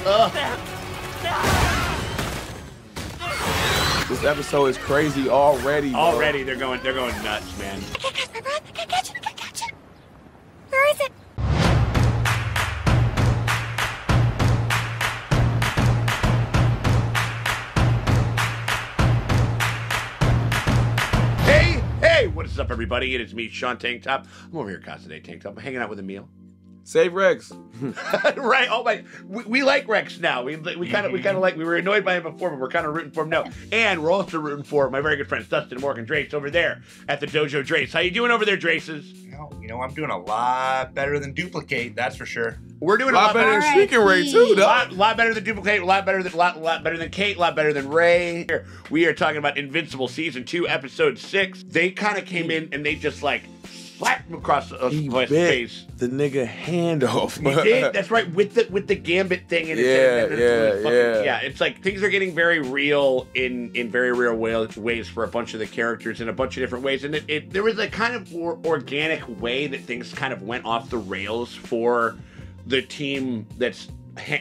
This episode is crazy already. Bro. Already, they're going nuts, man. I can't catch my breath. I can't catch it. I can't catch it. Where is it? Hey, what is up, everybody? It is me, Sean Tank Top. I'm over here, Casa Day Tank Top. I'm hanging out with Emil. Save Rex. Right. Oh my, we like Rex now. We kind of like, we were annoyed by him before, but we're kind of rooting for him now. And we're also rooting for my very good friends Dustin, Morgan, Drace over there at the Dojo Drace. How you doing over there, Draces? You know, I'm doing a lot better than Duplicate, that's for sure. We're doing a lot better than Sneaking Ray too, though. Lot better than Duplicate, a lot better than Kate, a lot better than Ray. Here, we are talking about Invincible Season 2, Episode 6. They kind of came in and they just like slapped him across his face. The nigga hand off. He did. That's right. With the Gambit thing in his head. Yeah. It's like things are getting very real in very real ways for a bunch of the characters in a bunch of different ways. And there was a kind of more organic way that things kind of went off the rails for the team that's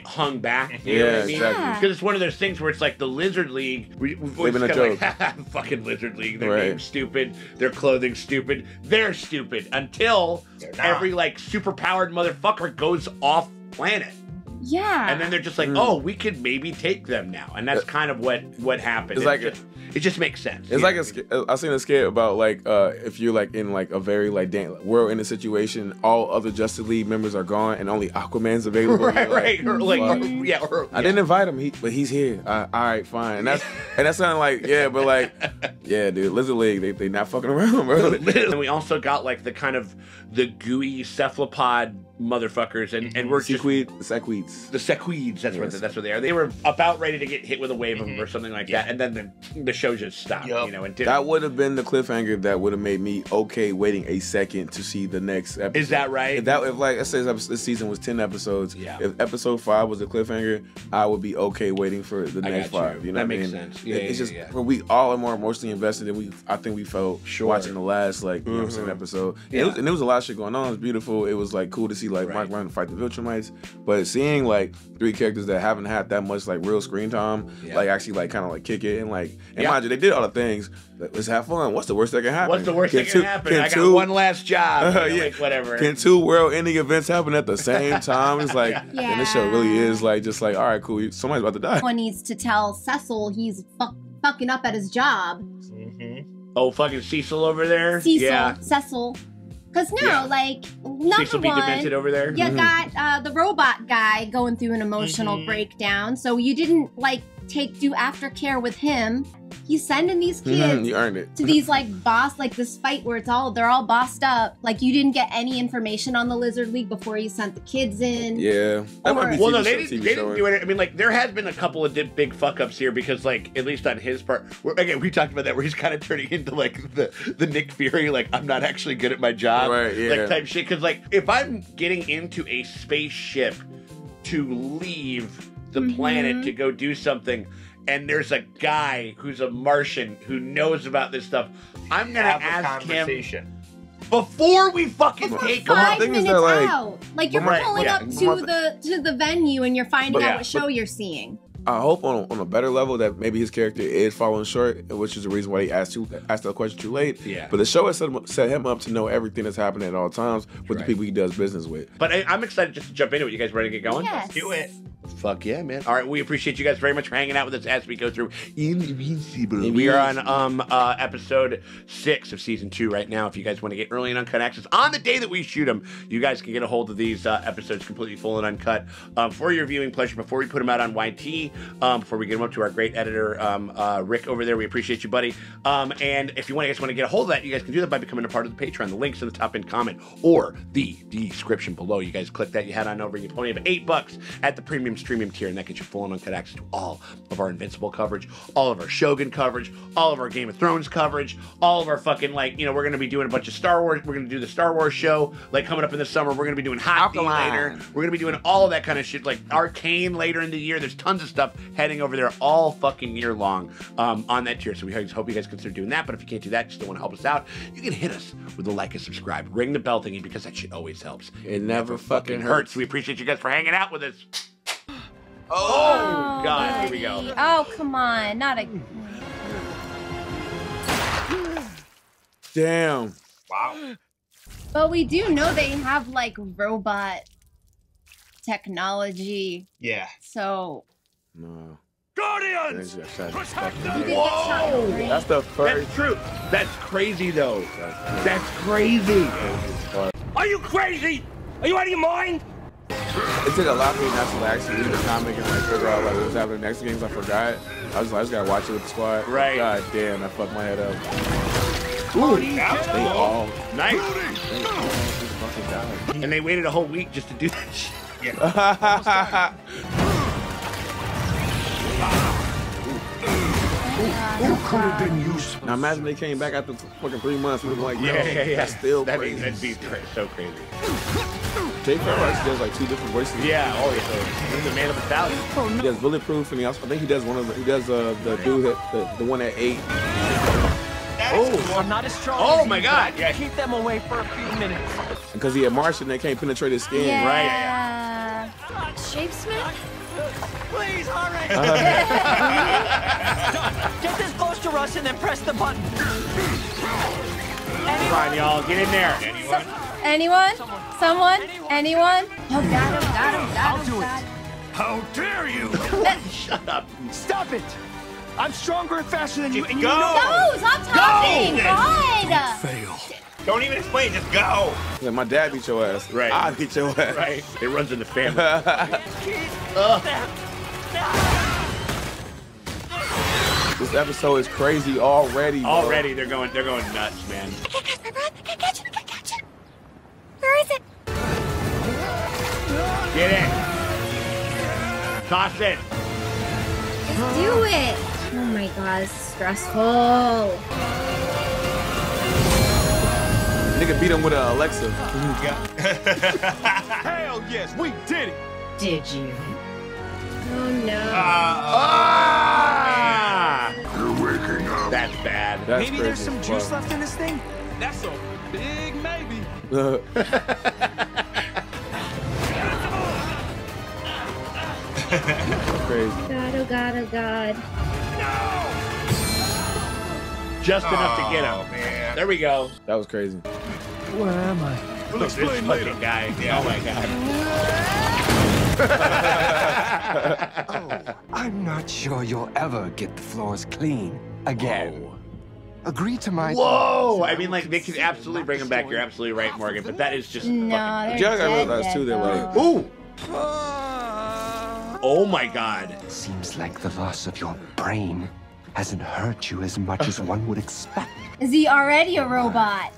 hung back. You know what I mean? Exactly. Because it's one of those things where it's like the Lizard League. We've always kind of like, fucking Lizard League. Their name's stupid. Their clothing's stupid. They're stupid until every like super powered motherfucker goes off planet. Yeah. And then they're just like, oh, we could maybe take them now. And that's kind of what happened. It just makes sense. It's like I've seen a skit about like if you're like in like a very like world in a situation, all other Justice League members are gone and only Aquaman's available. Right. I didn't invite him, but he's here. All right, fine. And that's sounding like but like dude, Lizard League, they not fucking around, bro. And we also got like the kind of the gooey cephalopod motherfuckers, and we're just the sequids. That's what they are. They were about ready to get hit with a wave of them or something like that, and then the show just stopped. You know, and that would have been the cliffhanger that would have made me okay waiting a second to see the next episode. Is that right? If like I said, this season was 10 episodes. Yeah. If episode 5 was a cliffhanger, I would be okay waiting for the next 5. You know that what I mean? Makes sense. It's just we all are more emotionally invested than I think we felt watching the last like you know what I'm saying episode. Yeah. And there was a lot of shit going on. It was beautiful. It was like cool to see like Mark Ryan fight the Viltrumites, but seeing like 3 characters that haven't had that much like real screen time, like actually like kind of like kick it and like mind you, they did all the things. Let's have fun. What's the worst that can happen? What's the worst that can happen? I got one last job. Like, whatever. Can 2 world-ending events happen at the same time? It's like, and this show really is like just like, all right, cool. Somebody's about to die. One needs to tell Cecil he's fucking up at his job. Oh, fucking Cecil over there. Cecil. Because like, number Cecil be demented over there. You got the robot guy going through an emotional breakdown, so you didn't like do aftercare with him. He's sending these kids you earned it. to these like this fight where they're all bossed up. Like you didn't get any information on the Lizard League before you sent the kids in. Yeah. Well, no, they didn't do it. I mean, like there has been a couple of big fuck ups here because, like, at least on his part, again, we talked about that where he's kind of turning into like the Nick Fury, like I'm not actually good at my job, like type shit. Because like if I'm getting into a spaceship to leave the planet to go do something, and there's a guy who's a Martian who knows about this stuff, I'm gonna ask him before we fucking take off. 5 minutes out. Like you're pulling up to the venue and you're finding out what show you're seeing. I hope on a better level that maybe his character is falling short, which is the reason why he asked that question too late. Yeah. But the show has set him up to know everything that's happening at all times with the people he does business with. But I'm excited just to jump into it. You guys ready to get going? Yes. Let's do it. Fuck yeah, man. All right, we appreciate you guys very much for hanging out with us as we go through Invincible. We are on episode 6 of season 2 right now. If you guys want to get early and uncut access on the day that we shoot them, you guys can get a hold of these episodes completely full and uncut for your viewing pleasure before we put them out on YT, before we get them up to our great editor, Rick over there. We appreciate you, buddy. And if you guys want to get a hold of that, you guys can do that by becoming a part of the Patreon. The link's in the top pinned comment or the description below. You guys click that, you head on over, you pony up $8 at the premium streaming tier, and that gets you full and uncut access to all of our Invincible coverage, all of our Shogun coverage, all of our Game of Thrones coverage, all of our fucking, like, you know, we're going to be doing a bunch of Star Wars. We're going to do the Star Wars show, like, coming up in the summer. We're going to be doing Hockey later. We're going to be doing all of that kind of shit, like Arcane later in the year. There's tons of stuff heading over there all fucking year long on that tier, so we hope you guys consider doing that. But if you can't do that, you still want to help us out, you can hit us with a like and subscribe. Ring the bell thingy, because that shit always helps. It never fucking hurts. We appreciate you guys for hanging out with us. God, here we go. Oh, come on. Not a... Damn. Wow. But we do know they have, like, robot technology. Yeah. No. So... Guardians! He did get shot, Whoa! right? That's the first. That's true. That's crazy, though. That's crazy. Are you crazy? Are you out of your mind? It took a lot for me not to actually read the comic and like figure out like what was happening in the next games. I forgot. I was like, I just gotta watch it with the squad. Right. God damn, that fucked my head up. Ooh, They all. nice. They all just fucking died. And they waited a whole week just to do that shit. Yeah. Now imagine they came back after fucking 3 months. We were like, yo, Yeah. that's still That'd crazy. be so crazy. Jay Farrell actually does like 2 different voices. Yeah. Oh, yeah. He's the man of battalion. He does Bulletproof, and he also I think he does one of the, he does the dude that the one that ate. Oh. I'm not as strong Oh as my you, God. but I can keep them away for a few minutes. Because he had Martian, they can't penetrate his skin. Yeah. Shapesmith? Please, hurry! Get this close to us and then press the button. Come on, y'all. Get in there. Anyone? Someone? Anyone? Oh, got him, I'll do it. got him. How dare you! Shut up. Stop it! I'm stronger and faster than you, and you Go! know No, stop talking! Go! God! fail. Don't even explain. Just go. Like, my dad beat your ass. Right. I beat your ass. Right. It runs in the family. This episode is crazy already. Bro. Already, they're going nuts, man. Where is it? Get in. Toss it. Let's do it! Oh my god, it's stressful. Nigga beat him with an Alexa. Hell yes, we did it! Did you? Oh no. Ah! You're waking up. That's bad. That's Maybe crazy there's some as juice fuck. left in this thing? That's a big maybe. Crazy. God, oh god, oh god. Just enough to get Oh, him. man. There we go. That was crazy. Where am I? Look, this fucking guy. Oh my god. Oh, I'm not sure you'll ever get the floors clean again. Agree to my Whoa! I mean, like, they could absolutely bring him back. You're absolutely right, Morgan. But that is just No, fucking... they're Jug, I dead, realized too, they're dead, like, though. Ooh! Oh my god. Seems like the loss of your brain hasn't hurt you as much as one would expect. Is he already a robot?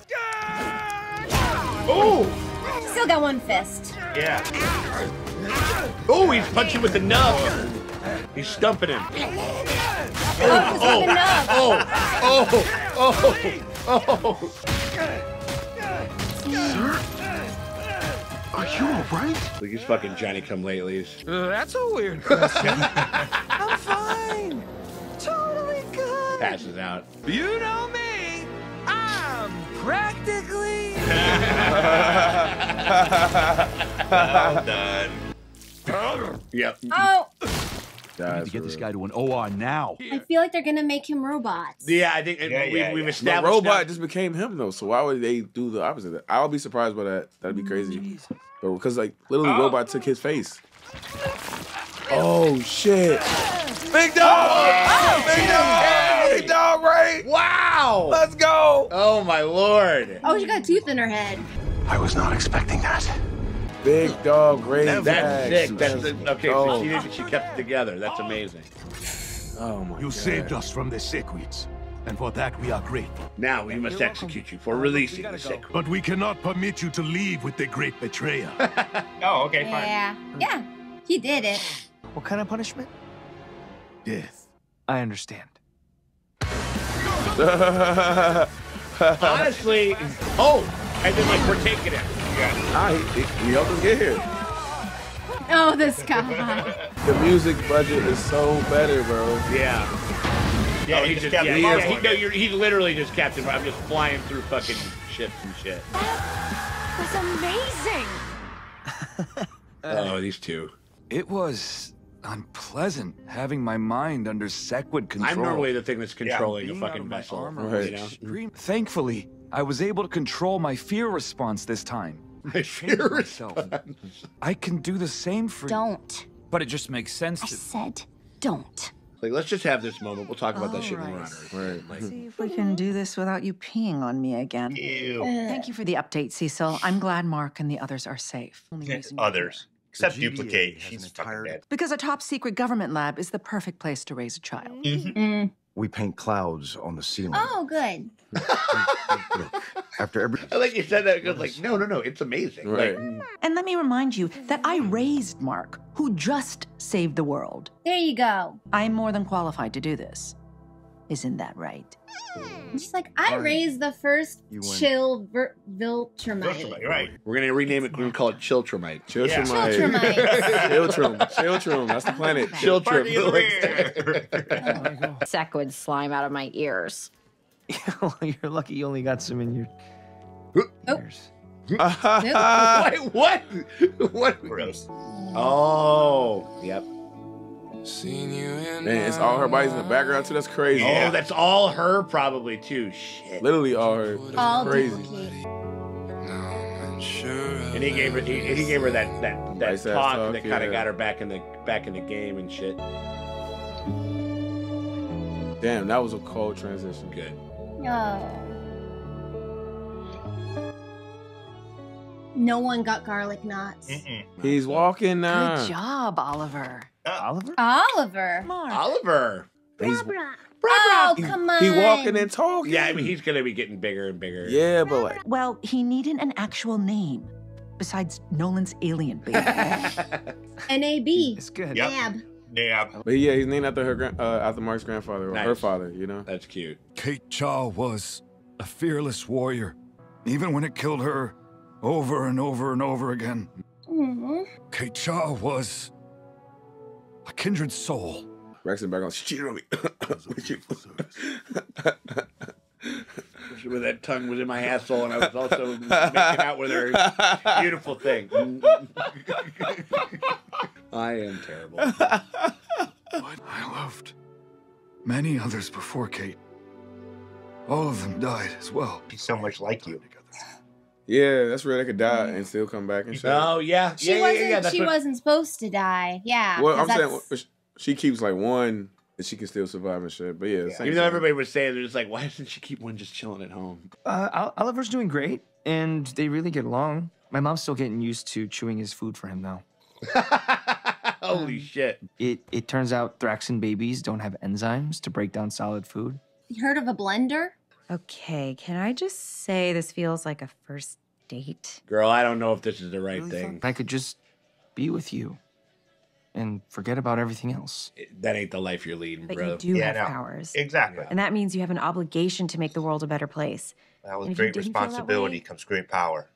Ooh! Still got one fist. Yeah. Oh, he's punching with the nub. He's stumping him. Oh, it's like enough. Oh! Are you alright? Look, he's fucking Johnny Come Latelys. That's a weird question. I'm fine. Totally good. Passes out. You know me. I'm practically... Well done. Yep. Oh, Guys, Get this guy to an OR now. I feel like they're gonna make him robots. Yeah, I think Yeah, we've the established robot now- just became him though. So why would they do the opposite? Of that? I would be surprised by that. That'd be crazy. But because like literally, robot took his face. Oh shit! Big dog! Big dog! Big dog! Right? Wow! Let's go! Oh my lord! Oh, she got a tooth in her head. I was not expecting that. Big dog, great. That's sick. That's okay. So Oh. she kept it together. That's amazing. Oh my You god. saved us from the Sequids, and for that we are grateful. Now we must execute you for releasing the sick. But we cannot permit you to leave with the great betrayer. Oh, okay, fine. Yeah. Yeah. He did it. What kind of punishment? Death. I understand. Honestly, oh, and then like we're taking it. Nah, he helped us get here. Oh, this guy. The music budget is so better, bro. Yeah. Yeah, Oh, he he just just kept yeah, following he, no, it. he's literally just Captain. I'm just flying through fucking ships and shit. was amazing. Oh, these two. It was unpleasant having my mind under Sequid control. I'm normally the thing that's controlling a Being out fucking of my vessel. armor You know? was extreme. Thankfully, I was able to control my fear response this time. My fear response. I can do the same for you. Don't. But it just makes sense I to... said don't. Like, let's just have this moment. We'll talk about that shit when we're on Alright. Earth. Right. Like, See if we can do this without you peeing on me again. Ew. Thank you for the update, Cecil. I'm glad Mark and the others are safe. Only reason you're Others. here. Except GDA Duplicate. has She's an fucking entire- dead. Because a top secret government lab is the perfect place to raise a child. Mm. We paint clouds on the ceiling. Oh, good. Look, after every I like you said that because, like, no, it's amazing. Right. Like, And let me remind you that I raised Mark, who just saved the world. There you go. I'm more than qualified to do this. Isn't that right? Just like I raised the first You win. chill Viltrumite. You're right. we're gonna rename it. We're gonna call it Chiltrumite. Chiltrumite. Chiltrumite. Chiltrum. That's the planet. Chiltrum. Sequid slime out of my ears. You're lucky you only got some in your ears. Wait, what? What? Gross. Oh, yep. Man, it's all her bodies in the background too. That's crazy. Oh, that's all her probably too. Shit. Literally all her. That's All crazy. duplicate. And he gave her that Nice ass talk talk, that kind of yeah. got her back in the game and shit. Damn, that was a cold transition. Good. Oh. No one got garlic knots. He's walking now. Good job, Oliver. Oliver? Oliver. Mark. Oliver. He's, Oh, come on. he walking and talking. Yeah, I mean he's gonna be getting bigger and bigger. Yeah, but like, Well, he needed an actual name besides Nolan's alien baby. NAB. It's good. Yep. Nab. Yeah. but yeah, he's named after her, after Mark's grandfather or her Nice. father. You know. That's cute. Kate Cha was a fearless warrior, even when it killed her over and over and over again. Mhm. Kate Cha was a kindred soul. Rex in the background. She cheated on me. With that tongue was in my asshole, and I was also making out with her. Beautiful thing. I am terrible. But I loved many others before Kate. All of them died as well. She's so much like you. Yeah, that's real. They could die and still come back and shit. Oh yeah, She wasn't supposed to die. Yeah. Well, 'cause I'm that's- saying she keeps like one and she can still survive and shit. But yeah, same Even though thing. everybody was saying, they're just like, why doesn't she keep one just chilling at home? Oliver's doing great, and they really get along. My mom's still getting used to chewing his food for him now. Holy shit! It turns out Thraxan babies don't have enzymes to break down solid food. You heard of a blender? Okay, can I just say this feels like a first date? Girl, I don't know if this is the right thing. I could just be with you and forget about everything else. That ain't the life you're leading, But bro. you do Yeah, have no. powers. Exactly. And that means you have an obligation to make the world a better place. That And with if you great didn't feel that responsibility way- comes great power.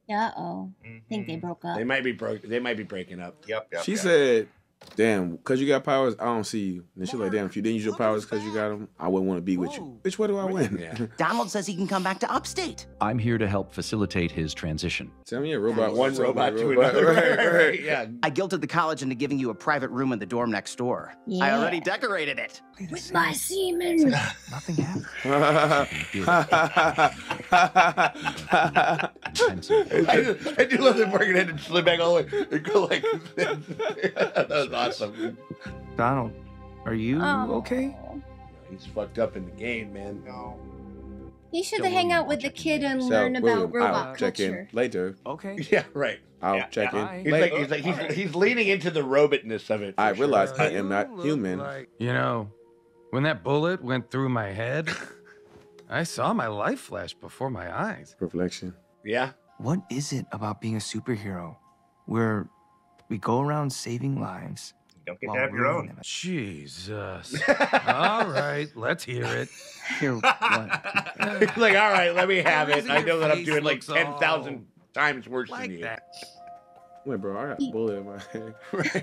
Uh-oh. I think they broke up. They might be breaking up. Yep. She said, "Damn, because you got powers, I don't see you." And she's like, "Damn, if you didn't use your powers because you got them, I wouldn't want to be with you." Bitch, what do I win? Yeah. Donald says he can come back to upstate. I'm here to help facilitate his transition. Tell me a robot. One tell me a robot to another. Right. Yeah. I guilted the college into giving you a private room in the dorm next door. I Yeah. already decorated it. With my semen. Nothing happened. I do love them bringing it and slip back all the way and go like this. That was awesome. Donald, are you Oh. okay? He's fucked up in the game, man. No. He should hang out with the kid and So, learn about William, I'll robot check culture. in later. Okay. Yeah, right. I'll Yeah, check yeah. in He's later. like he's leaning into the robotness of it. I for sure. realize I am not human. You know, when that bullet went through my head, I saw my life flash before my eyes. Reflection. Yeah. What is it about being a superhero where we go around saving lives? Don't get while to have your ruining own. them? Jesus. All right, let's hear it. Hear what? He's like, all right, let me have it. reason I know your that I'm face doing like looks 10,000 times worse than Like you. that. Wait, bro, I got a bullet in my head.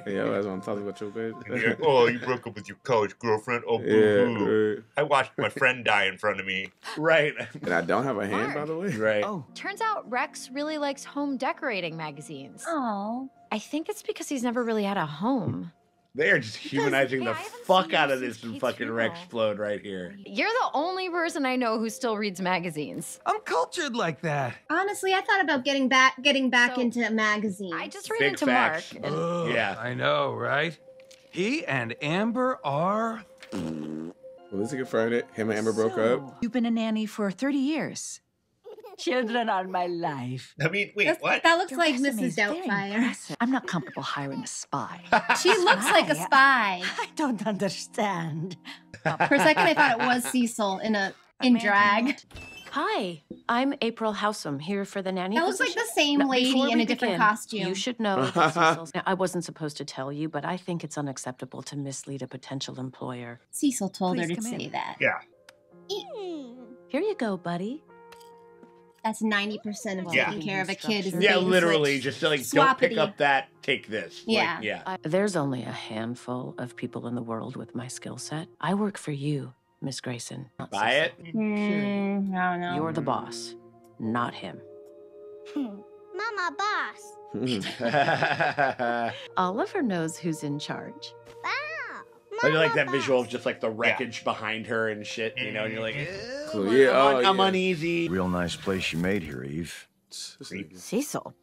Yo, that's what I'm talking about your And bitch. you're, oh, you broke up with your college girlfriend? Oh, Yeah, boo-hoo. right. I watched my friend die in front of me. Right. And I don't have a hand, by the way. Right. Oh, Turns out Rex really likes home decorating magazines. Oh. I think it's because he's never really had a home. They are just humanizing the fuck out of this fucking Rexplode right here. You're the only person I know who still reads magazines. I'm cultured like that. Honestly, I thought about getting back into magazines. I just ran Big into facts. Mark. And Ugh, Yeah. I know, right? He and Amber are... Well, this is confirmed it. Him and Amber broke up. You've been a nanny for 30 years. Children are my life. I mean, wait, what? That looks Your like resume Mrs. is very Doubtfire. impressive. I'm not comfortable hiring a spy. She looks like a spy. I don't understand. For a second, I thought it was Cecil in drag. Hi, I'm April Howsam, here for the nanny That looks like position. the same Now, lady before in we a different begin, costume. You should know that Cecil's... Now, I wasn't supposed to tell you, but I think it's unacceptable to mislead a potential employer. Cecil told her Please to come say in. that. Yeah. Here you go, buddy. That's 90% of taking care of a kid. Is Yeah, being literally, switched. just like, don't pick Swappity. up that, take this. Yeah. Like, yeah. There's only a handful of people in the world with my skill set. I work for you, Miss Grayson. not Buy it? I don't know. You're the boss, not him. Mama boss. Oliver knows who's in charge. I like that visual of just like the wreckage behind her and shit, you know, and you're like, Cool, yeah, I'm uneasy. Real nice place you made here, Eve. Cecil.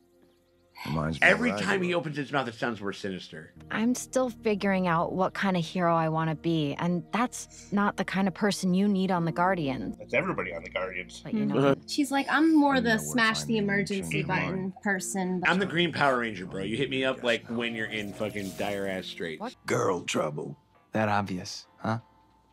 Reminds me Every of where I time grew he up. opens his mouth, it sounds more sinister. I'm still figuring out what kind of hero I want to be, and that's not the kind of person you need on the Guardian. That's everybody on the Guardians. But you know, She's like, I'm more the smash the emergency button person. I'm the Green Power Ranger, bro. You hit me up like when you're in fucking dire ass straits. Girl trouble. That obvious, huh?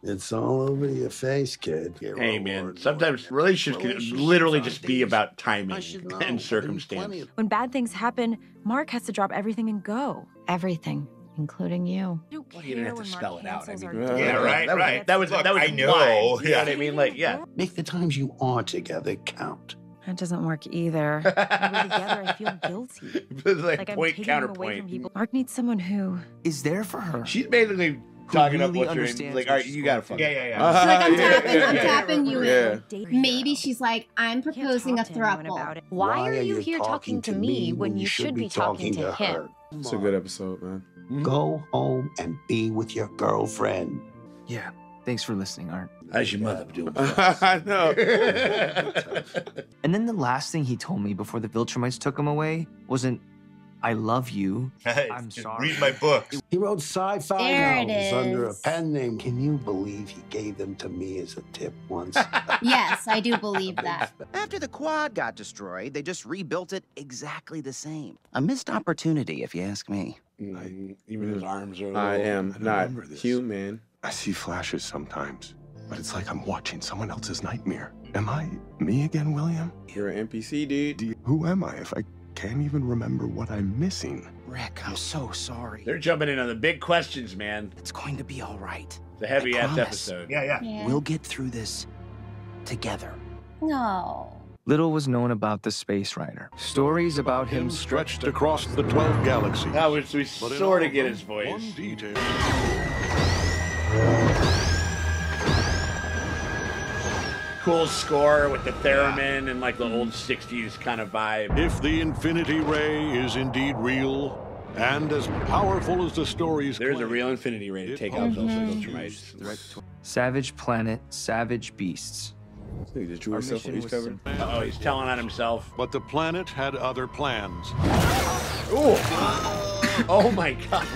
It's all over your face, kid. Hey, man, sometimes relationships can literally just be about timing and circumstance. When bad things happen, Mark has to drop everything and go. everything, including you. Well, you didn't have to spell it out. I mean, Yeah, right, right. That was Look, that was I know. why. You know Yeah. what I mean? Like, yeah. Make the times you are together count. That doesn't work either. When we're together, I feel guilty. It's like Like I'm point taking him away from counterpoint. people. Mark needs someone who is there for her. She's basically talking up really what's her name. understands Like, what all right, she's you gotta going fuck. through. She's like, I'm tapping you Yeah. in. Maybe she's like, I'm proposing a throuple. Why are you here talking to me when you should be talking to him? It's a good episode, man. Go home and be with your girlfriend. Yeah. Thanks for listening, Art. How's your mother doing? I know. And then the last thing he told me before the Viltrumites took him away wasn't, I love you. Hey, I'm sorry. read my books. He wrote sci-fi There it novels under a is. pen name. Can you believe he gave them to me as a tip once? Yes, I do believe that. After the quad got destroyed, they just rebuilt it exactly the same. A missed opportunity, if you ask me. Even his arms are. I am not human. I see flashes sometimes, but it's like I'm watching someone else's nightmare. Am I me again, William? You're an NPC, dude. Who am I if I can't even remember what I'm missing? Rick, I'm so sorry. They're jumping in on the big questions, man. It's going to be all right. It's a heavy I ass promise. episode. Yeah. We'll get through this together. No. Little was known about the Space Rider. Stories about him Stretched across the 12 galaxies. Now we sort of get his voice. One detail. Cool score with the theremin and like the old 60s kind of vibe. If the Infinity Ray is indeed real, and as powerful as the stories There's a claim, real Infinity Ray to take out those Viltrumites. Savage Planet, Savage Beasts. He just drew Our himself on mission each was cover. Oh, he's telling on himself. But the planet had other plans. Ooh. Oh my god.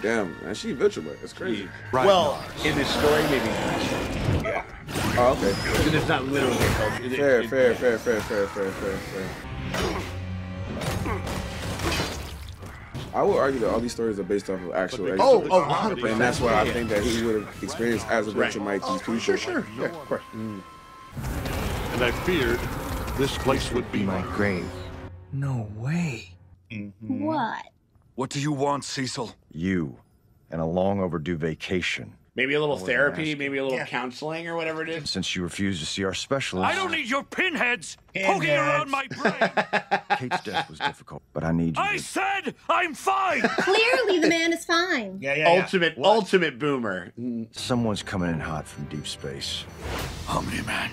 Damn, man, she Viltrumite. That's crazy. Right. Well, in this story, maybe not. Yeah. Oh, okay. It's not literally Fair. I would argue that all these stories are based off of actual Oh, experience. 100%. And that's why I think that he would have experienced as a Viltrumite these people. Sure. Yeah, of course. And I feared this place would be My grave. No way. What? What do you want, Cecil? You, and a long overdue vacation. Maybe a little wasn't therapy, asking. maybe a little counseling or whatever it is. Since you refused to see our specialist, I don't need your pinheads poking around my brain. Kate's death was difficult, but I need you I to... said I'm fine. Clearly, the man is fine. Yeah. Ultimate boomer. Someone's coming in hot from deep space. Omni-Man.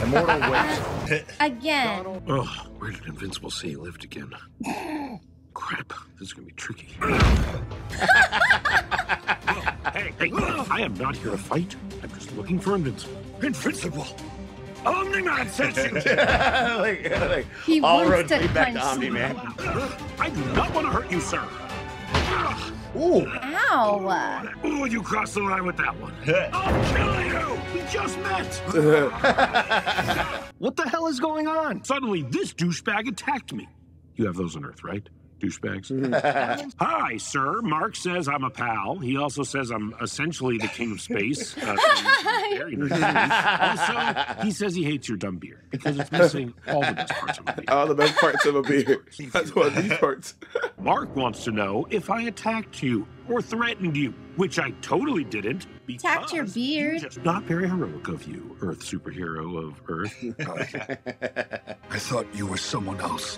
Immortal weight. Again. Oh, where did Invincible say he lived again? Crap, this is gonna be tricky. Hey, I am not here to fight. I'm just looking for Invincible. Invincible? Omni-Man says you! He all wants roads to lead back to punch Omni-Man. I do not want to hurt you, sir. Ooh. Ow. Oh, you crossed the line with that one. I'll kill you! We just met! What the hell is going on? Suddenly, this douchebag attacked me. You have those on Earth, right? Douchebags. Hi, sir. Mark says I'm a pal. He also says I'm essentially the king of space. Very nice. Also, he says he hates your dumb beard because it's missing all the best parts of a beard. All the best parts of a beard. That's what these parts. Mark wants to know if I attacked you or threatened you, which I totally didn't. Attacked your beard. Not very heroic of you, Earth superhero of Earth. I thought you were someone else.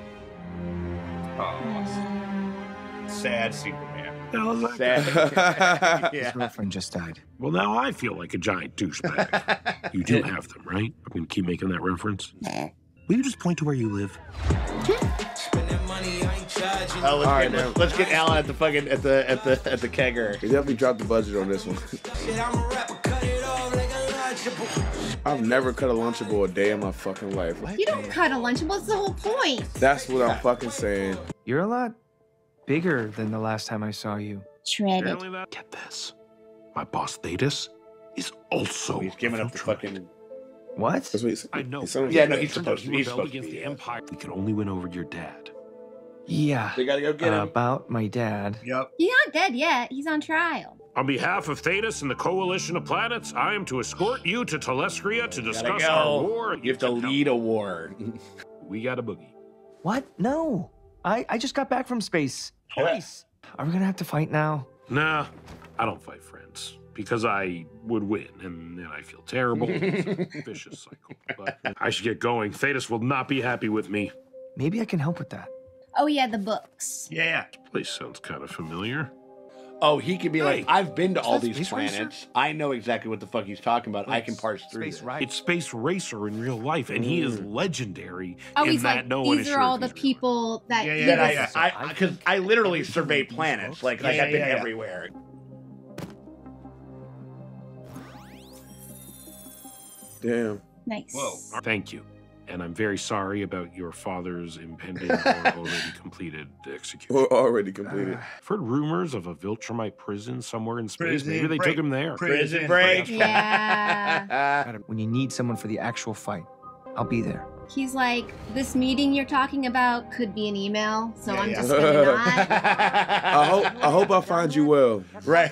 Sad Superman. His girlfriend just died. Well, now I feel like a giant douchebag. You do have them, right? I'm going to keep making that reference. Will you just point to where you live? Oh, let's get Alan at the fucking at the kegger. He definitely dropped the budget on this one. I've never cut a Lunchable a day in my fucking life. You don't cut a Lunchable. It's the whole point. That's what I'm fucking saying. You're a lot bigger than the last time I saw you. Shredded. Get this. My boss, Thetis, is also he's giving up the fucking... What? That's what I know. Yeah, no, he's supposed to. He He's rebelled supposed to against be. the Empire. We can only win over your dad. Yeah. They gotta go get him. About my dad. Yep. He's not dead yet. He's on trial. On behalf of Thetis and the Coalition of Planets, I am to escort you to Telescria to discuss Gotta go. our war. You have to lead a war. We got a boogie. What? No. I just got back from space. Twice. Are we gonna have to fight now? Nah, I don't fight friends. Because I would win, and then I feel terrible. It's a vicious cycle. But I should get going. Thetis will not be happy with me. Maybe I can help with that. Oh yeah, the books. Yeah. This place sounds kind of familiar. Oh, he could be like, I've been to all that these Space planets. Racer? I know exactly what the fuck he's talking about. I can parse through this. It's Space Racer in real life, and he is legendary. Oh, in he's that like, no one these is are sure all if the he's people that he was... Because I literally survey planets. Like I've been everywhere. Damn. Nice. Whoa. Thank you. And I'm very sorry about your father's impending or already completed execution. Or already completed. I've heard rumors of a Viltrumite prison somewhere in space. Prison Maybe they break. took him there. Prison break. Yeah. When you need someone for the actual fight, I'll be there. He's like, this meeting you're talking about could be an email, so I'm just Yeah. gonna not. I hope I find you well. Right.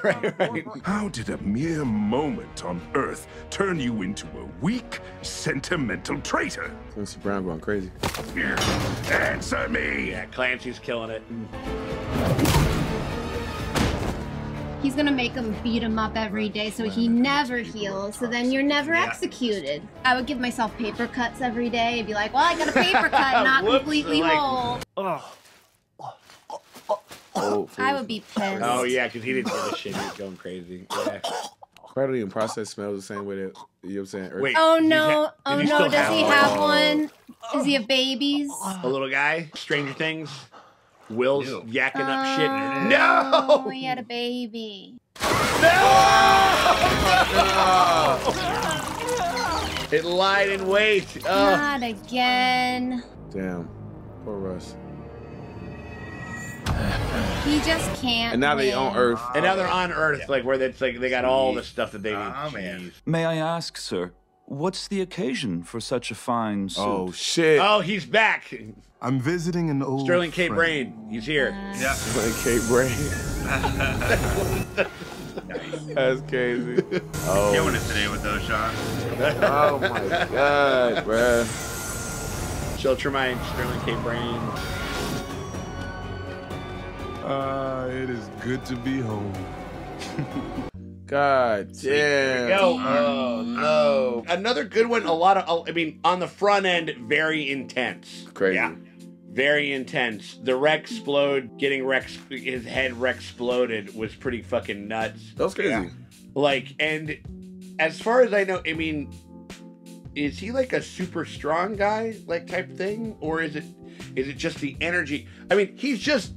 How did a mere moment on Earth turn you into a weak, sentimental traitor? Mr. Brown going crazy. Answer me! Yeah, Clancy's killing it. He's gonna make him beat him up every day so he never heals, so then you're never executed. I would give myself paper cuts every day and be like, well, I got a paper cut, not Whoops, completely like- whole. Oh, I would be pissed. Oh yeah, because he didn't give a shit. He was going crazy. Yeah. Probably even process smells the same way that, you know what I'm saying? Wait. Oh no, Did he still does he have have one? Does he have babies? A little guy, Stranger Things. Will's yakking up shit. Oh, No! he had a baby. It lied in wait. Not again. Damn. Poor Russ. He just can't. And now they win. on Earth. And now they're on Earth, like where it's like they got all the stuff that they need. Oh man. May I ask, sir, what's the occasion for such a fine suit? Oh shit. Oh, he's back. I'm visiting an old Sterling K. friend. Brain. He's here. Yeah. Sterling K. Brain. That's crazy. Oh. Killing it today with those shots. Oh my god, bruh. Jill Tremaine, Sterling K. Brain. It is good to be home. God damn. Yo, oh no. Another good one. A lot of, I mean, on the front end, very intense. Crazy. Yeah. Very intense. The Rexplode, getting his head Rexploded was pretty fucking nuts. That was crazy. Yeah. Like, and as far as I know, I mean, is he like a super strong guy, like type thing? Or is Is it just the energy? I mean, he's just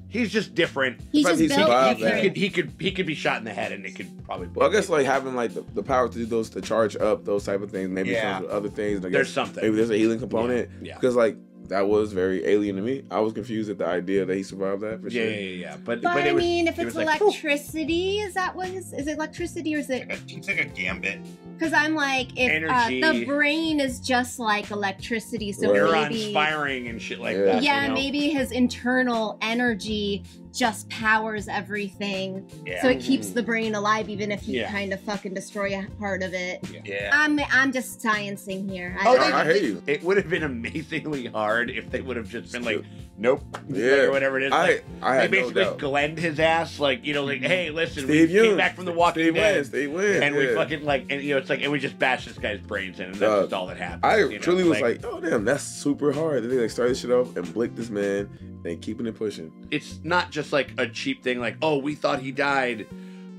different. He's just built different. He could be shot in the head, and it could probably. Well, I guess like having like the power to do those, to charge up those type of things. Maybe it comes with other things. There's something. Maybe there's a healing component. Yeah. Because like that was very alien to me. I was confused at the idea that he survived that. For sure. Yeah. But I mean, if it's like, electricity, is that what is it electricity or is it? It's like a gambit. Because I'm like, if the brain is just like electricity, so neurons maybe firing and shit like that. Yeah, you know? maybe his internal energy just powers everything, so it keeps the brain alive, even if you kind of fucking destroy a part of it. Yeah. I'm just sciencing here. I hear you. It would have been amazingly hard if they would have just been like, nope, Yeah. or whatever it is. I Like, had they no basically doubt. Glenned his ass, like, you know, like, hey, listen, Steve we came Young. back from the Walking Dead, Steve wins, and we yeah. fucking like, and you know, it's like, and we just bashed this guy's brains in, and that's just all that happened. I you know? truly was like, oh damn, that's super hard. They like started shit off and blinked this man and keeping it pushing. It's not just like a cheap thing, like, oh, we thought he died,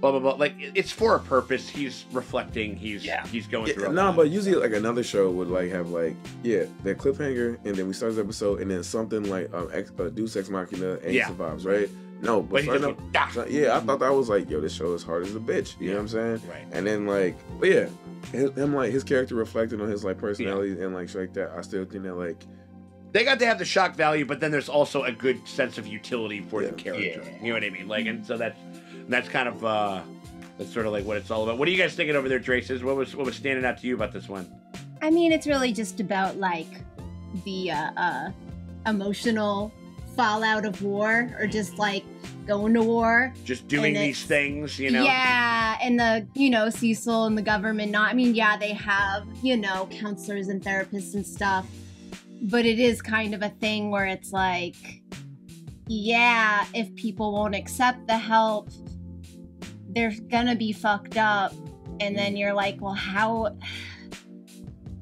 blah blah blah. Like, it's for a purpose. He's reflecting. He's going through. No, but usually like another show would like have like that cliffhanger, and then we start the episode, and then something like Deus Ex Machina, and he survives, right? No, but he just starting I thought that was like, yo, this show is hard as a bitch. You know what I'm saying? Right. And then like, but yeah, him like his character reflected on his like personality and like shit like that. I still think that like. They got to have the shock value, but then there's also a good sense of utility for the character. You know what I mean? Like, and so that's kind of that's sort of like what it's all about. What are you guys thinking over there, Traces? What was standing out to you about this one? I mean, it's really just about like the emotional fallout of war, or just like going to war, just doing these things, you know. Yeah, and the Cecil and the government. Not, I mean, yeah, they have counselors and therapists and stuff. But it is kind of a thing where it's like, yeah, if people won't accept the help, they're gonna be fucked up. And then you're like, well, how?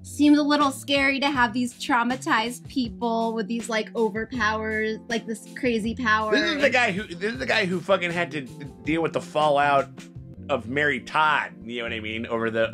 Seems a little scary to have these traumatized people with these like overpowers, like this crazy power. This is the guy who fucking had to deal with the fallout of Mary Todd, you know what I mean? Over the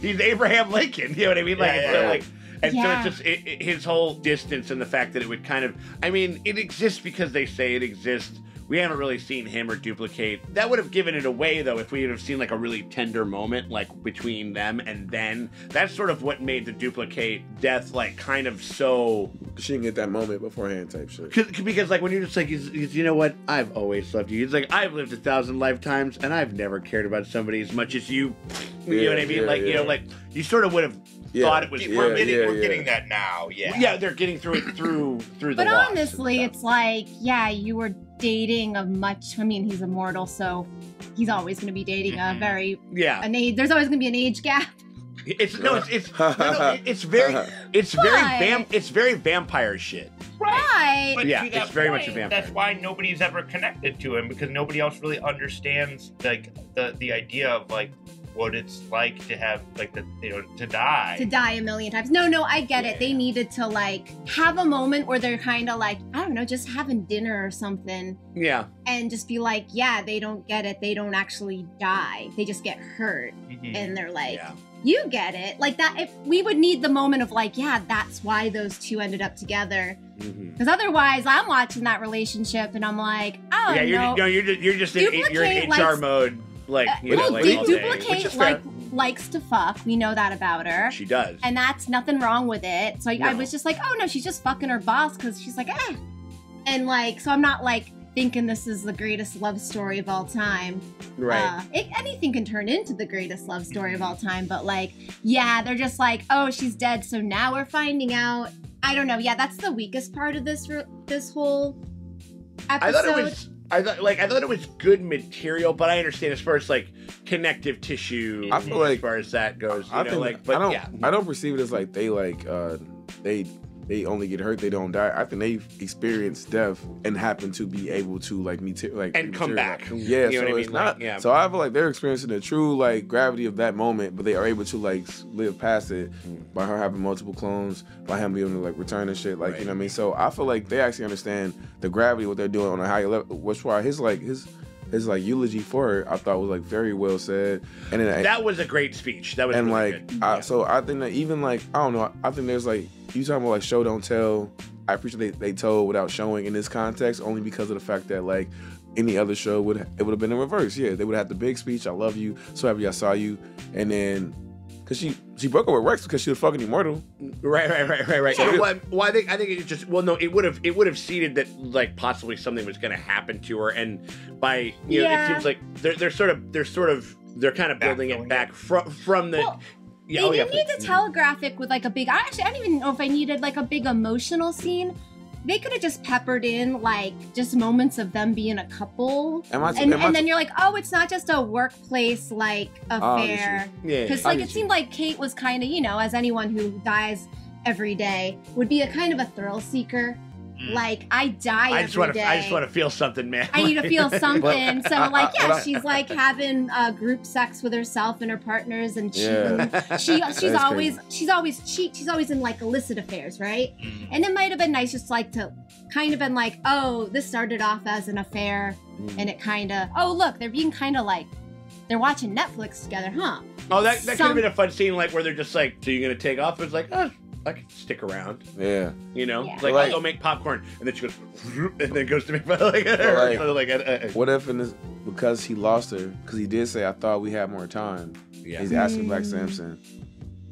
he's Abraham Lincoln, you know what I mean? So it's just his whole distance and the fact that it would kind of, I mean, it exists because they say it exists. We haven't really seen him or Duplicate. That would have given it away, though, if we would have seen like a really tender moment like between them, and then that's sort of what made the Duplicate death like kind of so. She didn't get that moment beforehand, type shit. Because like when you're just like, you know what? I've always loved you. It's like, I've lived 1,000 lifetimes, and I've never cared about somebody as much as you. You know what I mean? You know, like you sort of would have thought it was. We're getting that now. Yeah, they're getting through it through the. But honestly, it's like, yeah, you were dating a much. I mean, he's immortal, so he's always going to be dating a very an age. There's always going to be an age gap. It's very vampire shit. Right. But yeah, to that it's very point, much a vampire. That's why nobody's ever connected to him, because nobody else really understands like the idea of like what it's like to have like to die. To die a million times. No, I get it. They needed to like have a moment where they're kind of like, I don't know, just having dinner or something. Yeah. And just be like, yeah, they don't get it. They don't actually die. They just get hurt. Mm-hmm. And they're like, you get it. Like that, if we would need the moment of like, yeah, that's why those two ended up together. Because otherwise, I'm watching that relationship and I'm like, oh, yeah, you're just in HR mode. Like, you know, like all day, Duplicate likes to fuck. We know that about her. She does. And that's nothing wrong with it. So I was just like, oh no, she's just fucking her boss because she's like, eh. And like, so I'm not like thinking this is the greatest love story of all time. Right. Anything can turn into the greatest love story of all time. But like, yeah, they're just like, oh, she's dead. So now we're finding out. I don't know. Yeah, that's the weakest part of this whole episode. I thought it was good material, but I understand as far as like connective tissue. I feel like, as far as that goes, I don't perceive it as like they they only get hurt, they don't die. I think they've experienced death and happen to be able to and come back. Yeah, you know so what it's I mean? not. Like, So I feel like they're experiencing the true like gravity of that moment, but they are able to like live past it by her having multiple clones, by him being able to like return and shit. Like you know what I mean. So I feel like they actually understand the gravity of what they're doing on a higher level. Which why his his like eulogy for her, I thought was like very well said. And then that was a great speech. That was and really like good. So I think that even like I don't know, I think there's like you talking about like show don't tell. I appreciate they told without showing in this context only because of the fact that like any other show would have been in reverse. Yeah, they would have the big speech. I love you. So happy I saw you. And then because she broke up with Rex because she was fucking immortal. Right. So Well, I think it just it would have seeded that like possibly something was going to happen to her, and by it seems like they're kind of building it back from the. Well, they didn't need to telegraph it with like a big. I don't even know if I needed like a big emotional scene. They could have just peppered in like just moments of them being a couple, and then you're like, oh, it's not just a workplace like affair. Because like it seemed like Kate was kind of, as anyone who dies every day would be a kind of a thrill seeker. Like I die every day. I just want to feel something, man. I need to feel something. So like, yeah, she's like having group sex with herself and her partners, and she's always in like illicit affairs, right? And it might have been nice just like to kind of been like, oh, this started off as an affair, and it kind of, oh look, they're being kind of like they're watching Netflix together, huh? Oh, that could have been a fun scene, like where they're just like, so you're gonna take off? It's like, oh, I can stick around. Yeah. Like I'll go make popcorn, and then she goes, and then goes to make what if in this, because he lost her, because he did say, I thought we had more time. Yeah. He's asking Black Samson,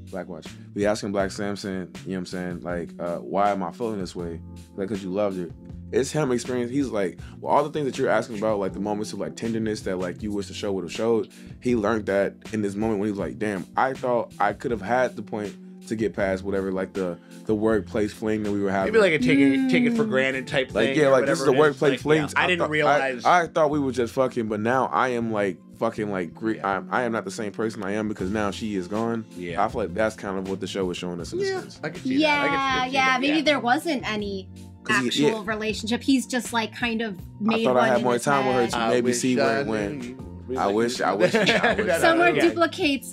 Blackwatch. We asking Black Samson, you know what I'm saying? Like, why am I feeling this way? Like, because you loved her. It's him experience. He's like, well, all the things that you're asking about, like the moments of like tenderness that like you wish the show would have showed. He learned that in this moment when he was like, damn, I thought I could have had the point to get past whatever, like the workplace fling that we were having. Maybe like a take it for granted type like, thing. Yeah, like this is the workplace fling. Yeah, I didn't realize. I thought we were just fucking, but now I am like fucking like I am not the same person I am because now she is gone. Yeah, I feel like that's kind of what the show was showing us in this sense. I can see that. Yeah, maybe there wasn't any actual relationship. He's just like kind of made I thought one I had in more his time head. with her to maybe see where it went. I wish. Somewhere duplicates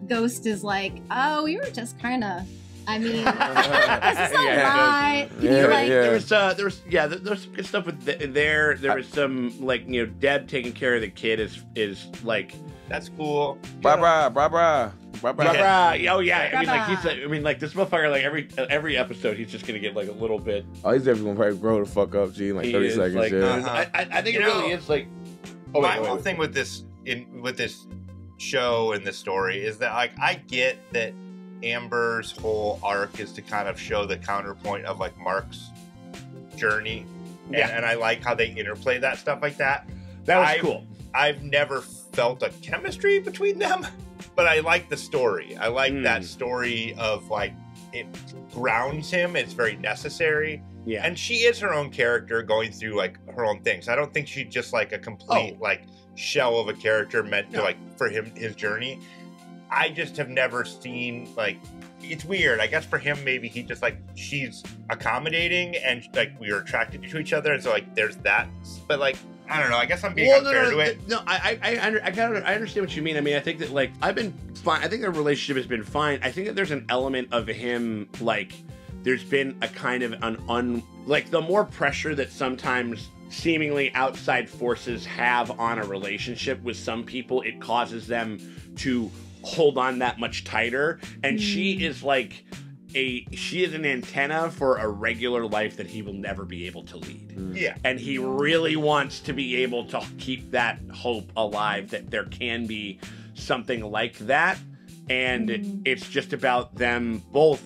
Ghost is like, oh, we were just kind of. I mean, this is a lie. There's some good stuff with there. There was some like Deb taking care of the kid is like that's cool. Bra. Oh yeah. I mean like this motherfucker like every episode he's just gonna get like a little bit. Oh, he's definitely gonna probably grow the fuck up, G, in like 30 seconds. Like, I think it really is like. My whole thing with this show and this story is that like I get that Amber's whole arc is to kind of show the counterpoint of like Mark's journey, and I like how they interplay that stuff like that. That was cool. I've never felt a chemistry between them, but I like the story. I like that story of like it grounds him. It's very necessary. Yeah. And she is her own character going through like her own things. I don't think she's just like a complete like shell of a character meant to like for him his journey. I just have never seen like it's weird. I guess for him maybe he just like she's accommodating and like we are attracted to each other and so like there's that. But like I don't know. I guess I'm being unfair to it. No, I understand what you mean. I mean, I think that like I've been fine. I think the relationship has been fine. I think that there's an element of him like there's been a kind of like the more pressure that sometimes seemingly outside forces have on a relationship with some people, it causes them to hold on that much tighter. And she is like she is an antenna for a regular life that he will never be able to lead. Yeah. And he really wants to be able to keep that hope alive that there can be something like that. And it's just about them both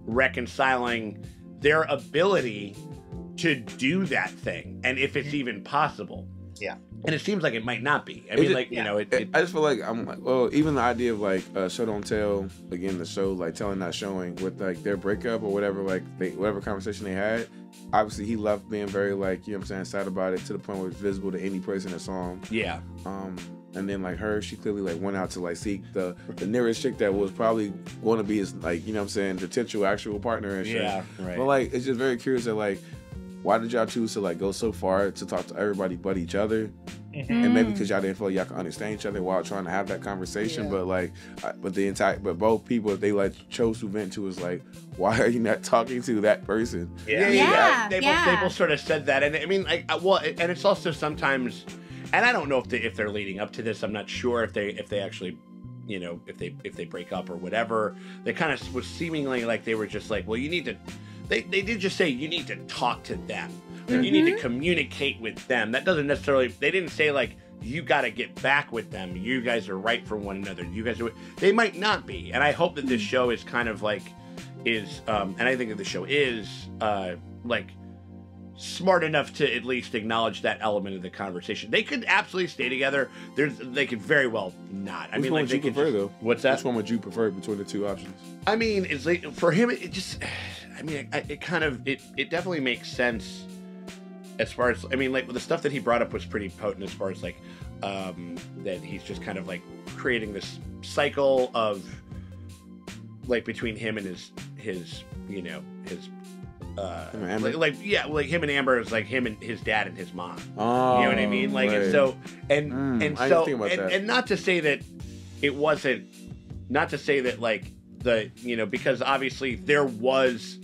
reconciling their ability to do that thing. And if it's even possible. Yeah. And it seems like it might not be. I mean, like, you know, I just feel like I'm like, well, even the idea of like show don't tell, again, the show like telling not showing with like their breakup or whatever, like whatever conversation they had. Obviously, he left being very like, you know what I'm saying, sad about it to the point where it's visible to any person that saw him. Yeah. And then like her, she clearly like went out to like seek the nearest chick that was probably going to be his like, you know what I'm saying, potential actual partner and shit. Yeah, right. But like, it's just very curious that like, why did y'all choose to like go so far to talk to everybody but each other? And maybe because y'all didn't feel like y'all could understand each other while trying to have that conversation. But like, but both people they like chose to vent to is like, why are you not talking to that person? They both sort of said that, and I mean, like, well, and it's also sometimes and I don't know if they're leading up to this. I'm not sure if they actually, you know, if they break up or whatever. They kind of was seemingly like they were just like, well, you need to. They did just say you need to talk to them. Like, you need to communicate with them. That doesn't necessarily. They didn't say like you got to get back with them. You guys are right for one another. You guys are. They might not be, and I hope that this show is kind of like and I think that the show is like smart enough to at least acknowledge that element of the conversation. They could absolutely stay together. They could very well not. I mean, one like they would you could prefer just, though? What's that? Which one would you prefer between the two options? I mean, it's like for him, it just. I mean, it kind of it definitely makes sense as far as I mean, like the stuff that he brought up was pretty potent as far as like that he's just kind of like creating this cycle of like between him and his you know his like him and Amber is like him and his dad and his mom. Oh, you know what I mean? Like right. and so and I so didn't think about that. and not to say that it wasn't, not to say that like the you know because obviously there was,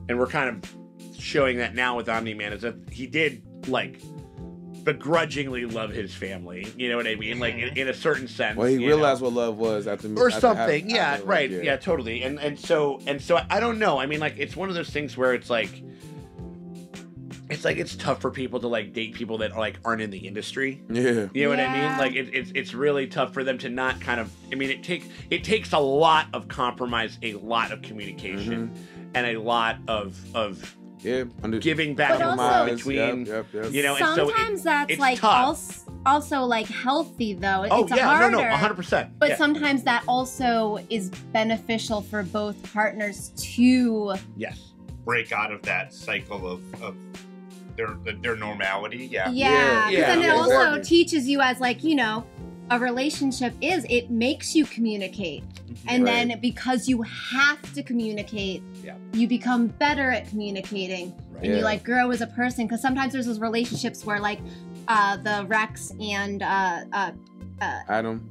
and we're kind of showing that now with Omni-Man is that he did like begrudgingly love his family. You know what I mean? Like in a certain sense. Well, he realized what love was after or after something. having, Right. yeah. Yeah, totally. And so I don't know. I mean, like it's one of those things where it's like it's tough for people to like date people that like aren't in the industry. Yeah. You know what I mean? Like it's really tough for them to not kind of. I mean, it takes a lot of compromise, a lot of communication, and a lot of giving back But and also- forth between you know. And Sometimes so that's it's like tough. also like healthy though. Oh, It's yeah, harder. no, 100%. But Yeah. sometimes that also is beneficial for both partners to break out of that cycle of their normality. Yeah. Yeah, because then it also Exactly. teaches you as like, you know, a relationship it makes you communicate. And Right. then because you have to communicate, you become better at communicating and you Yeah. like grow as a person. Because sometimes there's those relationships where like the Rex and Adam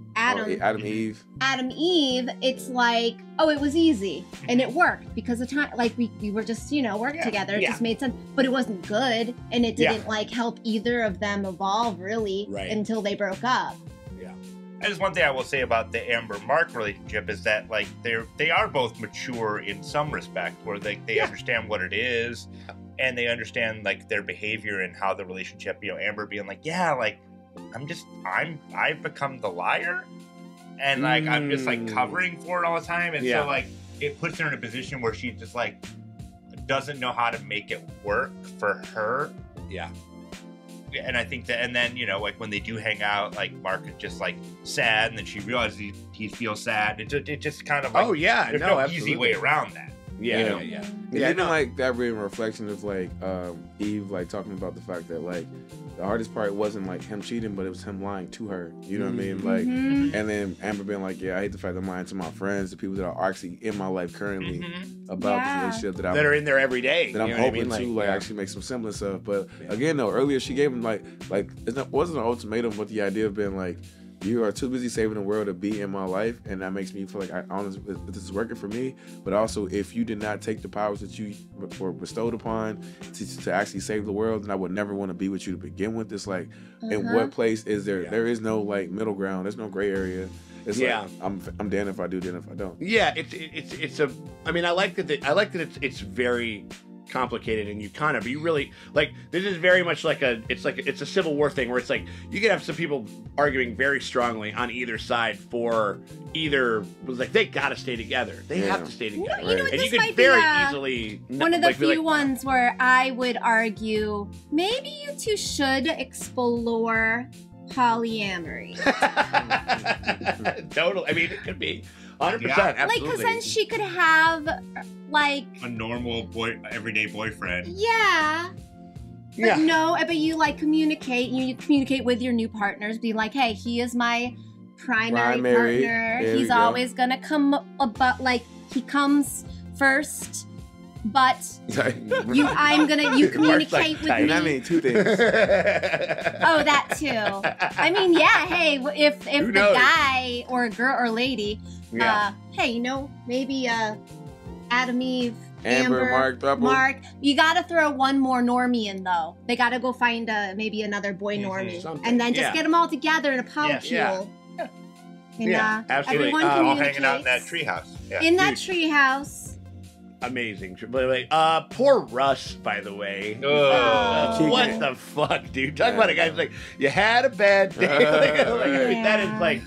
Eve. Adam Eve, it's like, oh, it was easy and it worked because the time, like we were just, you know, worked together. It just made sense, but it wasn't good and it Yeah. didn't like help either of them evolve really until they broke up. And just one thing I will say about the Amber Mark relationship is that like they are both mature in some respect, where they understand what it is, and they understand like their behavior and how the relationship. You know, Amber being like, yeah, like I've become the liar, and like I'm just like covering for it all the time, and Yeah. so like it puts her in a position where she just like doesn't know how to make it work for her. Yeah. And I think that, and then, you know, like when they do hang out, like Mark is just like sad, and then she realizes he feels sad. It just kind of like, Oh, yeah, there's no, no absolutely. easy way around that. Yeah. And even like that real reflection of like Eve like talking about the fact that like the hardest part wasn't like him cheating, but it was him lying to her. You know what I mean? Like, and then Amber being like, yeah, I hate the fact that I'm lying to my friends, the people that are actually in my life currently about this relationship that are in there every day. that I'm you know what I hoping mean? to like actually make some semblance of. But again, though, earlier she gave him like it wasn't an ultimatum, but the idea of being like, you are too busy saving the world to be in my life, and that makes me feel like I honestly this is working for me. But also, if you did not take the powers that you were bestowed upon to actually save the world, then I would never want to be with you to begin with. It's like, in what place is there? There is no like middle ground. There's no gray area. It's like I'm damned if I do, damned if I don't. Yeah, it's a. I mean, I like that. It's very complicated, and you really like. This is very much like it's a Civil War thing where it's like you can have some people arguing very strongly on either side for either was like they got to stay together. They have to stay together, You know what, and you this can might be, very easily one of the like, be few like, ones where I would argue maybe you two should explore polyamory. Totally. I mean, it could be 100%. Yeah. Like, Absolutely. because then she could have, like, A normal everyday boyfriend. yeah. But but you like communicate. You communicate with your new partners. Be like, hey, he is my primary partner. There we He's go. always gonna come about like he comes first. But you communicate with me. I mean, two things. Oh, that too. I mean, yeah. Hey, if the knows? guy or a girl or lady, Yeah. hey, you know, maybe Adam Eve Amber, Mark, Thruple. Mark. You gotta throw one more normie in though. They gotta go find maybe another boy normie, and then just get them all together in a polycule. Yeah. And, absolutely. Everyone all communicates. hanging out in that treehouse. Yeah. In that treehouse. Amazing. Poor Russ, by the way. What the fuck, dude? Talk about a guy who's like, you had a bad day. That is like,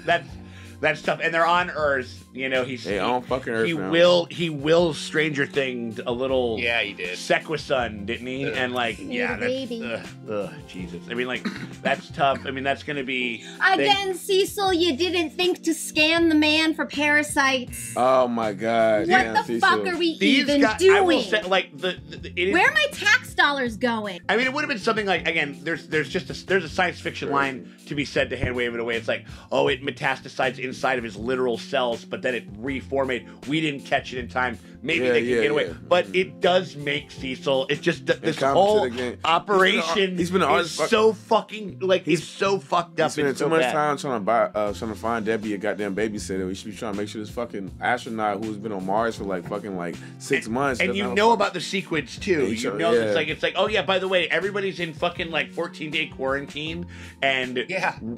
that's tough. And they're on Earth. You know, they on fucking Earth. He will Stranger Thing'd a little. Yeah, he did. Sequisun, didn't he? And like, yeah, that's Jesus. I mean, like, that's tough. I mean, that's gonna be again, Cecil. You didn't think to scan the man for parasites. Oh my God! What the fuck are we even doing? I will say, like, where are my tax dollars going? I mean, it would have been something like, again, there's a science fiction line to be said to hand wave it away. It's like, oh, it metastasized inside of his literal cells, but then it reformatted. We didn't catch it in time. Maybe they can get away. But it does make Cecil. It's just this whole operation is so fucking, like, he's so fucked up. He's spending too much time trying to find Debbie a goddamn babysitter. We should be trying to make sure this fucking astronaut who's been on Mars for like fucking like 6 months. And you know about the sequence too. You know, it's like, oh yeah, by the way, everybody's in fucking like 14-day quarantine, and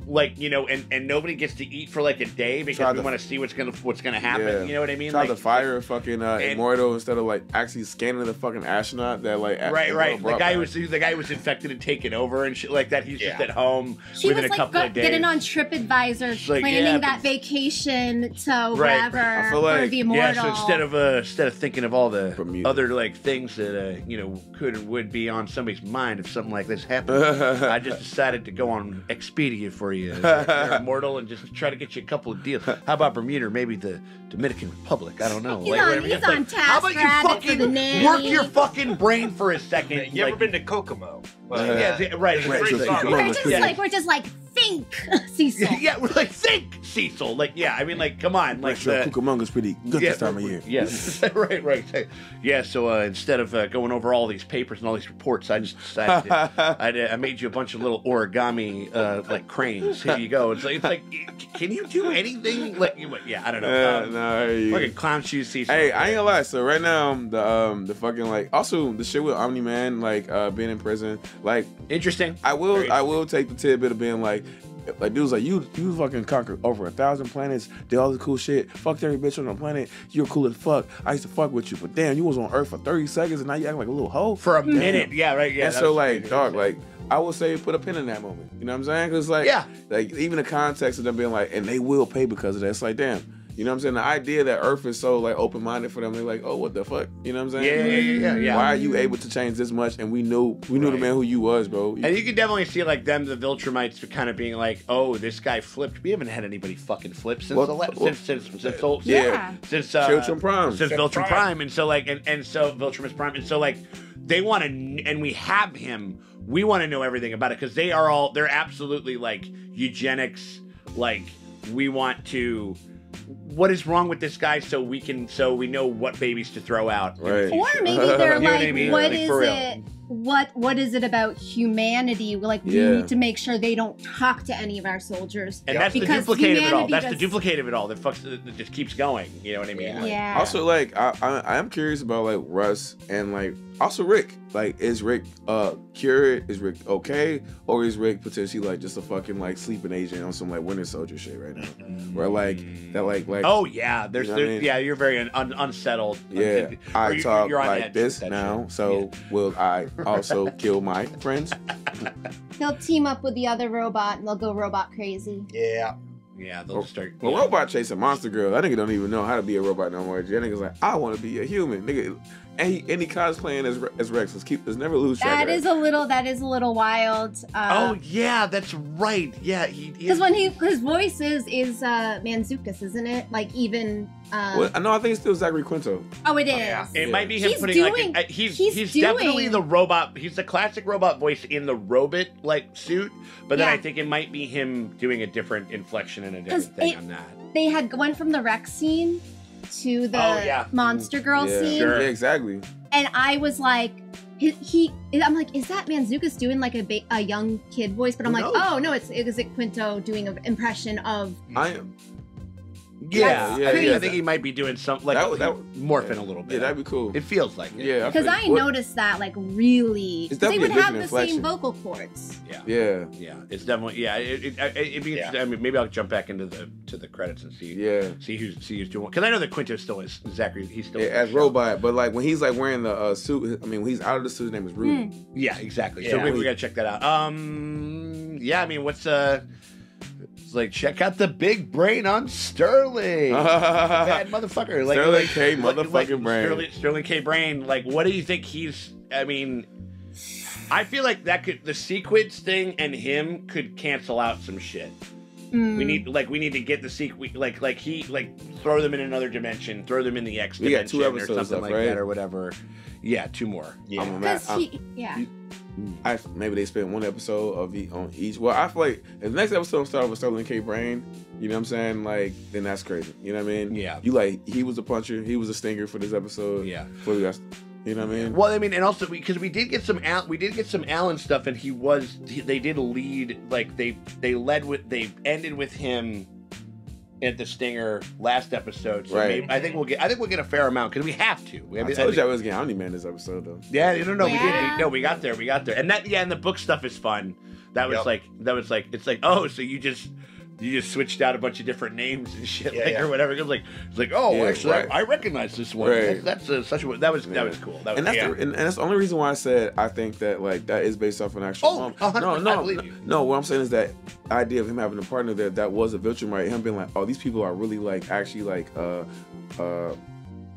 like, you know, and nobody gets to eat for like a day because we want to see what's gonna happen. Yeah. You know what I mean? Tried to fire a fucking Immortal instead of like actually scanning the fucking astronaut that like right. The guy was infected and taken over and shit like that. He's just at home within a couple of days. Getting on TripAdvisor, planning that vacation to wherever I feel like, for the Immortal. Yeah, so instead of thinking of all the other like things that you know could and would be on somebody's mind if something like this happened, I just decided to go on Expedia for you, Immortal, and just try to get you a couple of deals. How about Bermuda or maybe the Dominican Republic? I don't know. He's on task. How about you fucking work your fucking brain for a second? You ever been to Kokomo? Right. We're just like, think, Cecil. Yeah, we're like, think, Cecil. Like, yeah, I mean, like, come on. Like, Cucamonga's pretty good this time of year. Yes, right. Yeah, so instead of going over all these papers and all these reports, I just decided I made you a bunch of little origami like cranes. Here you go. It's like, can you do anything? Like, I don't know. Fucking clown shoes, Cecil. Hey, I ain't gonna lie. So right now, the fucking like, also the shit with Omni-Man, like being in prison, like interesting. I will take the tidbit of being like dudes like you fucking conquered over 1,000 planets, did all this cool shit, fucked every bitch on the planet, you're cool as fuck. I used to fuck with you, but damn, you was on Earth for 30 seconds and now you act like a little hoe for a minute. Yeah, right. Yeah. And so like, dog, like I would say put a pin in that moment. You know what I'm saying? Because like, like even the context of them being like, and they will pay because of that. It's like, damn. You know what I'm saying? The idea that Earth is so like open-minded for them, they're like, oh, what the fuck? You know what I'm saying? Yeah. Why are you able to change this much? And we knew the man who you was, bro. And you can definitely see like them, the Viltrumites, kind of being like, oh, this guy flipped. We haven't had anybody fucking flip since Viltrum Prime. Since Viltrum Prime. And so like, and so Viltrumus Prime. And so like, they want to, and we have him. We want to know everything about it because they're absolutely like eugenics. Like we want to. What is wrong with this guy so we know what babies to throw out. Right. Or maybe they're like, what is it about humanity? Like, we need to make sure they don't talk to any of our soldiers. And that's the duplicate of it all. That's the duplicate of it all that just keeps going. You know what I mean? Yeah. Also, like, I am curious about like Russ and like also Rick. Like, is Rick cured? Is Rick okay? Or is Rick potentially like just a fucking like sleeping agent on some like Winter Soldier shit right now? Where like that like oh yeah, there's yeah, you're very unsettled. Yeah, I talk like this now, so will I also kill my friends? He'll team up with the other robot and they'll go robot crazy. Yeah. Yeah, they'll start. Well, robot chasing monster girl. That nigga don't even know how to be a robot no more. That nigga's like, I want to be a human, nigga. And he cosplaying as Rex. Let's never lose track. That is a little wild. Oh yeah, that's right. Yeah, because when his voice is Manzukis, isn't it? Like even. Well, no, I think it's still Zachary Quinto. Oh, it is. Yeah. It might be him putting he's definitely the robot. He's the classic robot voice in the robot like suit. But then I think it might be him doing a different inflection and a different thing on that. They had went from the Rex scene to the monster girl scene. Sure. Yeah, exactly. And I was like, I'm like, is that Manzukis doing like a young kid voice? But I'm like, oh no, is it Quinto doing an impression of? Yeah, That's I crazy. think he might be doing something like morphing a little bit. Yeah, that'd be cool. It feels like it. Yeah, Because I noticed that, like, really. It's They definitely would a have different the same inflection. vocal cords. Yeah. It's definitely it'd be interesting. I mean, maybe I'll jump back into the credits and see who's doing. Because I know that Quinto still is Zachary. He's still as Robot, but like when he's like wearing the suit, I mean, when he's out of the suit, his name is Rudy. Yeah, exactly. Yeah. So maybe we gotta check that out. Yeah, I mean, what's it's like check out the big brain on Sterling, bad motherfucker. Like Sterling K. motherfucking Brain. Sterling K. Brain. Like, what do you think he's? I mean, I feel like the sequence thing and him could cancel out some shit. We need to get the sequence, like throw them in another dimension, throw them in the X We got 2 dimension or episodes something left, like right? that or whatever. Yeah, 2 more. Yeah. Maybe they spent 1 episode on each. Well, I feel like if the next episode started with Sterling K. Brain, you know what I'm saying? Like, then that's crazy. You know what I mean? Yeah. You like, he was a puncher, he was a stinger for this episode. Yeah. Before we got, you know what I mean? Well, I mean, and also because we did get some Alan stuff, and they did lead, like they ended with him at the stinger last episode. So Right. I think we'll get a fair amount because we have to. I told you I was getting Omni-Man this episode though. Yeah, no, we did. No, we got there. And and the book stuff is fun. That was it's like, oh, so you just switched out a bunch of different names and shit or whatever. It's like actually, right. I recognize this one. Right. That's such a that was cool. That was, And that's the only reason why I said I think that like that is based off an actual. No. What I'm saying is that idea of him having a partner that was a Viltrumite, him being like, oh, these people are really like actually like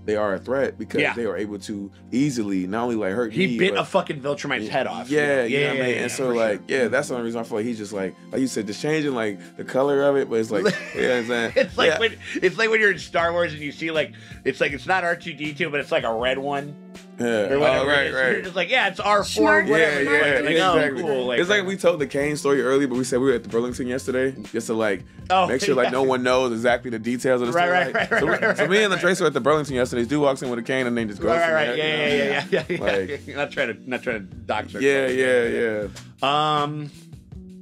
they are a threat because they are able to easily not only like hurt. He bit a fucking Viltrumite's head off. Yeah, you know what I mean. And so like, that's the only reason I feel like he's just like you said, just changing like the color of it, but it's like, you know what I'm saying? It's like when you're in Star Wars and you see like it's not R2D2, but it's like a red one. Yeah. Or whatever. Right. You're just like, it's R4, whatever. Exactly. Cool. Like, it's like we told the Kane story earlier, but we said we were at the Burlington yesterday just to like make sure like no one knows exactly the details of the story. Right. So me and the Tracer were at the Burlington yesterday. This dude walks in with a cane and then just goes. Right. Yeah. Like, not trying to dox her. Yeah.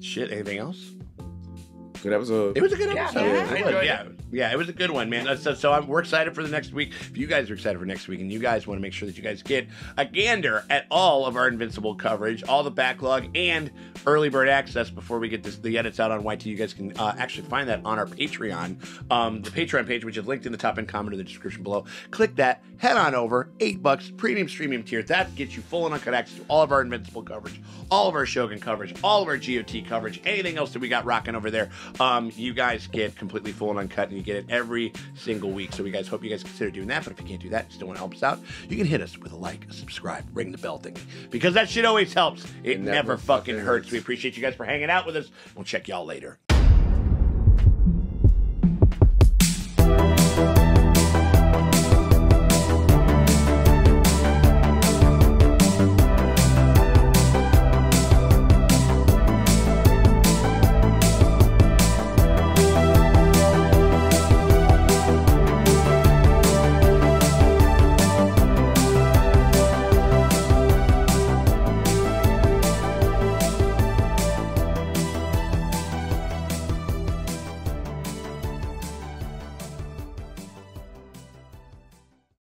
Shit. Anything else? Good episode. It was a good episode. I enjoyed it. Yeah, it was a good one, man. So we're excited for the next week. If you guys are excited for next week, and you guys want to make sure that you guys get a gander at all of our Invincible coverage, all the backlog, and early bird access before we get the edits out on YT, you guys can actually find that on our Patreon. The Patreon page, which is linked in the top and comment of the description below. Click that. Head on over. $8 premium tier. That gets you full and uncut access to all of our Invincible coverage, all of our Shogun coverage, all of our GOT coverage, anything else that we got rocking over there. You guys get completely full and uncut, and you get it every single week. So we guys hope you guys consider doing that. But if you can't do that, still want to help us out, you can hit us with a like, a subscribe, ring the bell thingy, because that shit always helps. It never fucking hurts. We appreciate you guys for hanging out with us. We'll check y'all later.